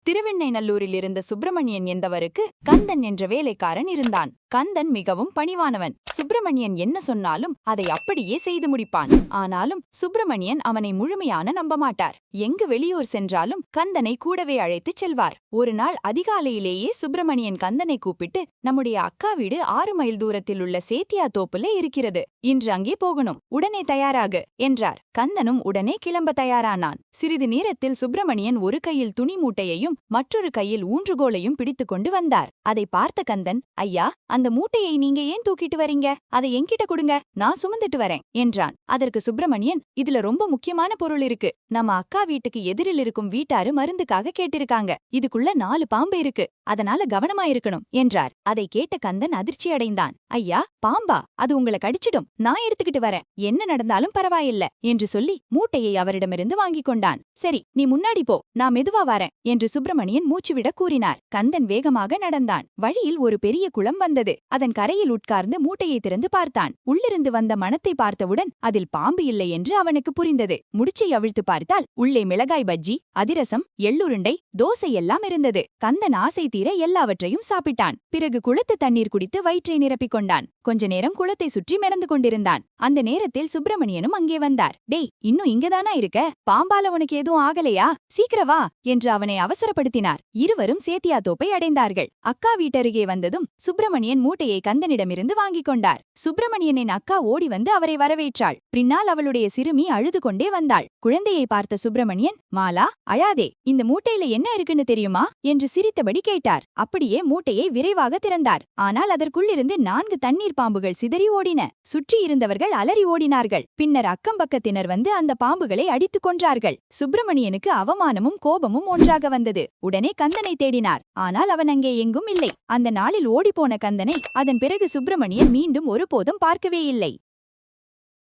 திருவெண்ணைநல்லூரில் இருந்த சுப்பிரமணியன் என்பவருக்கு கந்தன் என்ற வேலைக்காரன் இருந்தான். கந்தன் மிகவும் பணிவானவன். சுப்பிரமணியன் என்ன சொன்னாலும் அதை அப்படியே செய்து முடிப்பான். ஆனாலும் சுப்பிரமணியன் அவனை முழுமையான நம்பமாட்டார். எங்கு வெளியூர் சென்றாலும் கந்தனை கூடவே அழைத்துச் செல்வார். ஒரு நாள் அதிகாலையிலேயே சுப்பிரமணியன் கந்தனை கூப்பிட்டு, நம்முடைய அக்கா வீடு 6 மைல் தூரத்தில் உள்ள சேத்தியா தோப்புல இருக்கிறது. இன்று அங்கே போகணும். உடனே தயாராகு என்றார். கந்தனும் உடனே கிளம்ப தயாரானான். சிறிது நேரத்தில் சுப்பிரமணியன் ஒரு கையில் துணி மூட்டையையும் மற்றொரு கையில் ஊன்றுகோலையும் பிடித்துக் கொண்டு வந்தார். அதை பார்த்த கந்தன், ஐயா, அந்த மூட்டையை நீங்க ஏன் தூக்கிட்டு வரீங்க? அதை என்கிட்ட கொடுங்க, நான் சுமந்துட்டு வரேன் என்றான். அதற்கு சுப்பிரமணியன், இதுல ரொம்ப முக்கியமான பொருள் இருக்கு. நம்ம அக்கா வீட்டுக்கு எதிரில் இருக்கும் வீட்டாரு மருந்துக்காக கேட்டிருக்காங்க. இதுக்குள்ள 4 பாம்பு இருக்கு. அதனால கவனமா இருக்கணும் என்றார். அதை கேட்ட கந்தன் அதிர்ச்சி அடைந்தான். ஐயா, பாம்பா? அது உங்களை கடிச்சிடும். நான் எடுத்துக்கிட்டு வரேன். என்ன நடந்தாலும் பரவாயில்ல என்று சொல்லி மூட்டையை அவரிடமிருந்து வாங்கிக் கொண்டான். சரி, நீ முன்னாடி போ, நான் மெதுவா வரேன் என்று சுப்பிரமணியன் மூச்சுவிட கூறினார். கந்தன் வேகமாக நடந்தான். வழியில் ஒரு பெரிய குளம் வந்தது. அதன் கரையில் உட்கார்ந்து மூட்டையை திறந்து பார்த்தான். உள்ளிருந்து வந்த மணத்தை பார்த்தவுடன் அதில் பாம்பு இல்லை என்று அவனுக்கு புரிந்தது. முடிச்சை அவிழ்த்து பார்த்தால் உள்ளே மிளகாய் பஜ்ஜி, அதிரசம், எள்ளுருண்டை, தோசை எல்லாம் இருந்தது. கந்தன் ஆசை தீர எல்லாவற்றையும் சாப்பிட்டான். பிறகு குளத்து தண்ணீர் குடித்து வயிற்றை நிரப்பிக் கொண்டான். கொஞ்ச நேரம் குளத்தை சுற்றி மிதந்து கொண்டிருந்தான். அந்த நேரத்தில் சுப்பிரமணியனும் அங்கே வந்தார். டேய், இன்னும் இங்கதானா இருக்க? பாம்பால உனக்கு எதுவும் ஆகலையா? சீக்கிரம் வா என்று அவனை அவசரப்படுத்தினார். இருவரும் சேத்தியா தோப்பை அடைந்தார்கள். அக்கா வீட்டருகே வந்ததும் சுப்பிரமணியன் மூட்டையை கந்தனிடமிருந்து வாங்கிக் கொண்டார். சுப்பிரமணியனின் அக்கா ஓடி வந்து அவரை வரவேற்றாள். பின்னால் அவளுடைய சிறுமி அழுது கொண்டே வந்தாள். குழந்தையை பார்த்த சுப்பிரமணியன், மாலா, அழாதே, இந்த மூட்டையில என்ன இருக்குன்னு தெரியுமா என்று சிரித்தபடி கேட்டார். அப்படியே மூட்டையை விரைவாக திறந்தார். ஆனால் அதற்குள்ளிருந்து 4 தண்ணீர் பாம்புகள் சிதறி ஓடின. சுற்றி இருந்தவர்கள் அலறி ஓடினார்கள். பின்னர் அக்கம் பக்கத்தினர் வந்து அந்த பாம்புகளை அடித்துக் கொன்றார்கள். சுப்பிரமணியனுக்கு அவமானமும் கோபமும் ஒன்றாக வந்தது. உடனே கந்தனை தேடினார். ஆனால் அவன் அங்கே எங்கும் இல்லை. அந்த நாளில் ஓடிப்போன கந்தனை அதன் பிறகு சுப்பிரமணியன் மீண்டும் ஒருபோதும் பார்க்கவே இல்லை.